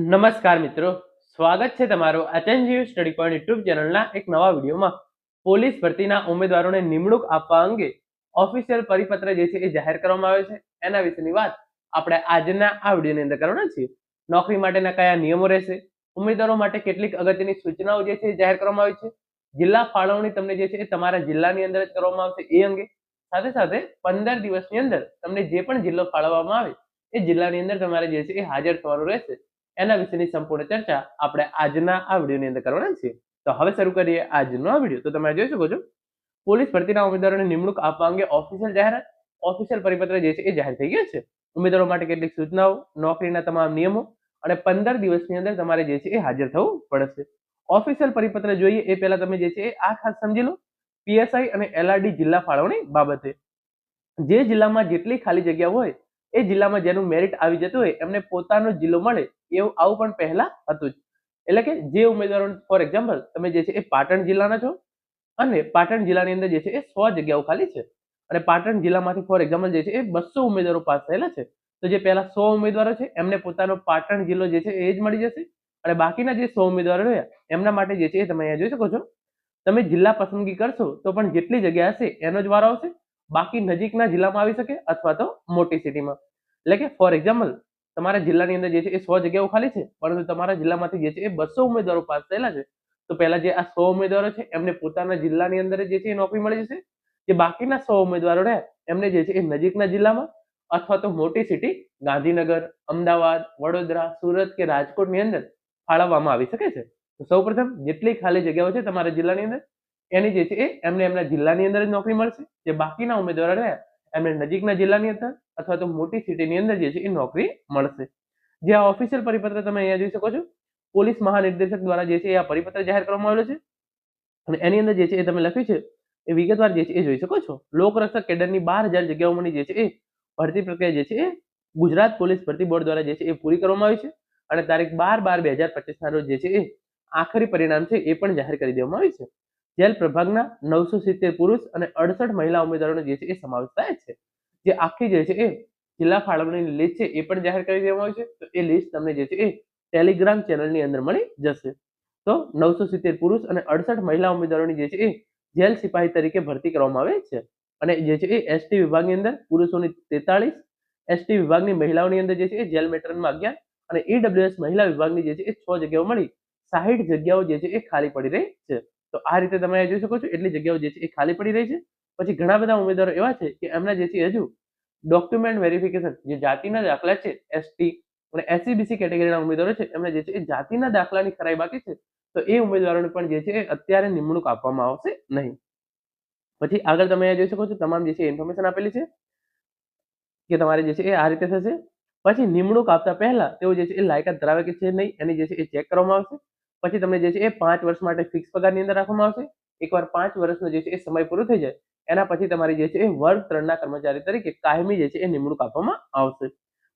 નમસ્કાર મિત્રો, સ્વાગત છે તમારું એચએનજીયુ સ્ટડી પોઈન્ટ યુટ્યુબ ચેનલના એક નવા વિડીયોમાં. પોલીસ ભરતીના ઉમેદવારોને નિમણૂક આપવા અંગે ઓફિશિયલ પરિપત્ર જે છે એ જાહેર કરવામાં આવ્યો છે. એના વિશેની વાત આપણે આજના આ વિડીયોની અંદર કરવાના છીએ. નોકરી માટેના કયા નિયમો રહેશે, ઉમેદવારો માટે કેટલીક અગત્યની સૂચનાઓ જે છે એ જાહેર કરવામાં આવી છે, જિલ્લા ફાળવણી તમને જે છે એ તમારા જિલ્લાની અંદર જ કરવામાં આવશે એ અંગે, સાથે સાથે 15 દિવસની અંદર તમને જે પણ જિલ્લો ફાળવવામાં આવે એ જિલ્લાની અંદર તમારે જે છે એ હાજર થવાનું રહેશે. એના વિશેની સંપૂર્ણ ચર્ચા આપણે આજના આ વિડીયોની અંદર કરવાના છીએ. તો હવે શરૂ કરીએ આજનો આ વિડીયો. તો તમે જોઈ શકો છો, પોલીસ ભરતીના ઉમેદવારોને નિમણૂક આપવા અંગે ઓફિશિયલ જાહેરાત, ઓફિશિયલ પરિપત્ર જે છે એ જાહેર થઈ ગયા છે. ઉમેદવારો માટે કેટલીક સૂચનાઓ, નોકરીના તમામ નિયમો અને 15 દિવસની અંદર તમારે જે છે એ હાજર થવું પડશે. ઓફિશિયલ પરિપત્ર જોઈએ એ પહેલા તમે જે છે એ આ ખાસ સમજી લો. પીએસઆઈ અને એલઆરડી જિલ્લા ફાળવણી બાબતે જે જિલ્લામાં જેટલી ખાલી જગ્યા હોય એ જિલ્લામાં જેનું મેરિટ આવી જતું હોય એમને પોતાનો જિલ્લો મળે એવું આવું પણ પહેલા હતું જ. એટલે કે જે ઉમેદવારો ફોર એક્ઝામ્પલ તમે જે છે એ પાટણ જિલ્લાના છો અને પાટણ જિલ્લાની અંદર જે છે એ 100 જગ્યાઓ ખાલી છે અને પાટણ જિલ્લામાંથી ફોર એક્ઝામ્પલ જે છે એ 200 ઉમેદવારો પાસ થયેલા છે, તો જે પહેલા 100 ઉમેદવારો છે એમને પોતાનો પાટણ જિલ્લો જે છે એ જ મળી જશે અને બાકીના જે 100 ઉમેદવારો રહ્યા એમના માટે જે છે એ તમે અહીંયા જોઈ શકો છો, તમે જિલ્લા પસંદગી કરશો તો પણ જેટલી જગ્યા હશે એનો જ વારો આવશે. બાકી નજીકના જિલ્લામાં આવી શકે અથવા તો મોટી સિટીમાં. એટલે કે ફોર એક્ઝામ્પલ તમારા જિલ્લાની અંદર જે છે એ 100 જગ્યાઓ ખાલી છે, પરંતુ તમારા જિલ્લામાંથી જે છે એ 200 ઉમેદવારો પાસ થયેલા છે, તો પહેલા જે આ 100 ઉમેદવારો છે એમને પોતાના જિલ્લાની અંદર જે છે એ નોકરી મળી જશે. જે બાકીના 100 ઉમેદવારો રહ્યા એમને જે છે એ નજીકના જિલ્લામાં અથવા તો મોટી સિટી ગાંધીનગર, અમદાવાદ, વડોદરા, સુરત કે રાજકોટની અંદર ફાળવવામાં આવી શકે છે. તો સૌપ્રથમ જેટલી ખાલી જગ્યાઓ છે તમારા જિલ્લાની અંદર એની જે છે એ એમને એમના જિલ્લાની અંદર જ નોકરી મળશે. જે બાકીના ઉમેદવારો રહ્યા એમને નજીકના જિલ્લાની અંદર અથવા તો મોટી સિટીની અંદર જે છે એ નોકરી મળશે. જે આ ઓફિશિયલ પરિપત્ર તમે અહીંયા જોઈ શકો છો, પોલીસ મહાનિર્દેશક દ્વારા જે છે આ પરિપત્ર જાહેર કરવામાં આવેલો છે અને એની અંદર જે છે એ તમે લખ્યું છે એ વિગતવાર જે છે એ જોઈ શકો છો. લોકરક્ષક કેડરની 12,000 જગ્યાઓની જે છે એ ભરતી પ્રક્રિયા જે છે એ ગુજરાત પોલીસ ભરતી બોર્ડ દ્વારા જે છે એ પૂરી કરવામાં આવી છે અને તારીખ 12/12/2025 ના રોજ જે છે એ આખરી પરિણામ છે એ પણ જાહેર કરી દેવામાં આવ્યું છે. જેલ પ્રભાગના 970 પુરુષ અને 68 મહિલા ઉમેદવારોનો જે છે એ સમાવેશ થાય છે. જે આખી જે છે એ જિલ્લા ફાળવણીની લિસ્ટ છે એ પણ જાહેર કરી દેવામાં આવી છે. તો એ લિસ્ટ તમને જે છે એ ટેલિગ્રામ ચેનલની અંદર મળી જશે. તો 970 પુરુષ અને 68 મહિલા ઉમેદવારોની જે છે એ જેલ સિપાહી તરીકે ભરતી કરવામાં આવે છે અને જે છે એ એસટી વિભાગની અંદર પુરુષોની 43, એસટી વિભાગની મહિલાઓની અંદર જે છે એ જેલ મેટ્રનમાં 11 અને ઈડબ્લ્યુએસ મહિલા વિભાગની જે છે એ 6 જગ્યાઓ મળી 60 જગ્યાઓ જે છે એ ખાલી પડી રહી છે. તો આ રીતે તમે જોઈ શકો છો એટલી જગ્યાઓ જે છે એ ખાલી પડી રહી છે. પછી ઘણા બધા ઉમેદવારો એવા છે કે એમના જે છે હજુ ડોક્યુમેન્ટ વેરિફિકેશન, જે જાતિના દાખલા છે એસટી અને એસસીબીસી કેટેગરીના ઉમેદવારો છે એમને જે છે એ જાતિના દાખલાની ખરાઈ બાકી છે, તો એ ઉમેદવારોને પણ જે છે એ અત્યારે નિમણૂક આપવામાં આવશે નહીં. પછી આગળ તમે જોઈ શકો છો તમામ જે છે ઇન્ફોર્મેશન આપેલી છે કે તમારે જે છે એ આ રીતે થશે. પછી નિમણૂક આપતા પહેલા તેઓ જે છે એ લાયકાત ધરાવે કે છે નહીં એની જે છે એ ચેક કરવામાં આવશે. પછી તમને જે છે એ 5 વર્ષ માટે ફિક્સ પગારની અંદર રાખવામાં આવશે. એકવાર 5 વર્ષનો જે છે એ સમય પૂરો થઈ જાય એના પછી તમારી જે છે એ વર્ગ 3ના કર્મચારી તરીકે કાયમી જે છે એ નિમણૂક આપવામાં આવશે.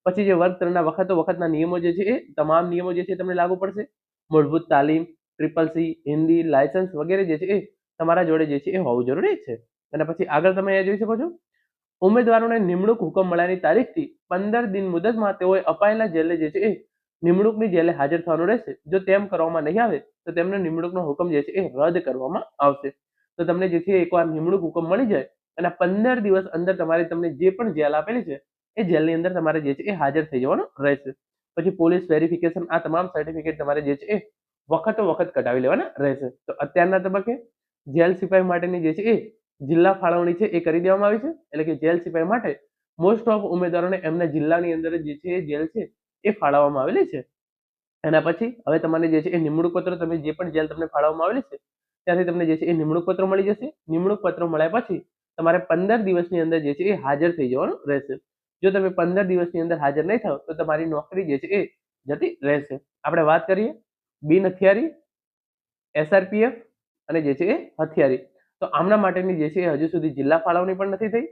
પછી જે વર્ગ 3ના વખતના નિયમો જે છે એ તમામ નિયમો જે છે તમને લાગુ પડશે. મૂળભૂત તાલીમ, CCC, હિન્દી, લાયસન્સ વગેરે જે છે એ તમારા જોડે જે છે એ હોવું જરૂરી છે. અને પછી આગળ તમે અહીંયા જોઈ શકો છો, ઉમેદવારોને નિમણૂક હુકમ મળ્યાની તારીખથી 15 દિન મુદતમાં તેઓએ અપાયેલા જેલે જે છે એ નિમણૂકની જેલે હાજર થવાનું રહેશે. જો તેમ કરવામાં નહીં આવે તો તેમને નિમણૂકનો હુકમ જે છે એ રદ કરવામાં આવશે. તો તમને જે છે એકવાર નિમણૂક હુકમ મળી જાય અને 15 દિવસ અંદર તમારે તમને જે પણ જેલ આપેલી છે એ જેલની અંદર તમારે જે છે એ હાજર થઈ જવાનું રહેશે. પછી પોલીસ વેરિફિકેશન, આ તમામ સર્ટિફિકેટ તમારે જે છે એ વખત કઢાવી લેવાના રહેશે. તો અત્યારના તબક્કે જેલ સિપાહી માટેની જે છે એ જિલ્લા ફાળવણી છે એ કરી દેવામાં આવી છે. એટલે કે જેલ સિપાહી માટે મોસ્ટ ઓફ ઉમેદવારોને એમના જિલ્લાની અંદર જે છે એ જેલ છે એ ફાળવવામાં આવેલી છે. એના પછી હવે તમને જે છે એ નિમણૂક પત્ર, તમે જે પણ જેલ તમને ફાળવવામાં આવેલી છે ત્યાંથી તમને જે છે એ નિમણૂક પત્ર મળી જશે. નિમણૂક પત્ર મળ્યા પછી તમારે 15 દિવસની અંદર જે છે એ હાજર થઈ જવાનું રહેશે. જો તમે 15 દિવસની અંદર હાજર નહીં થાવ તો તમારી નોકરી જે છે એ જતી રહેશે. આપણે વાત કરીએ બિન હથિયારી, એસઆરપીએફ અને જે છે એ હથિયારી, તો આમના માટેની જે છે એ હજુ સુધી જિલ્લા ફાળવણી પણ નથી થઈ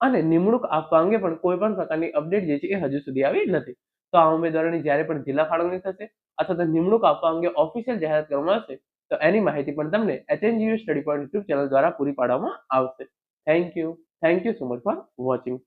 અને નિમણૂક આપવા અંગે પણ કોઈ પણ પ્રકારની અપડેટ જે છે એ હજુ સુધી આવી નથી. તો આ ઉમેદવારોની જ્યારે પણ જિલ્લા ફાળવણી થશે અથવા તો નિમણૂક આપવા અંગે ઓફિશિયલ જાહેરાત કરવામાં આવશે તો એની માહિતી પણ તમને HNGU study point YouTube channel દ્વારા પૂરી પાડવામાં આવશે. Thank you so much for watching.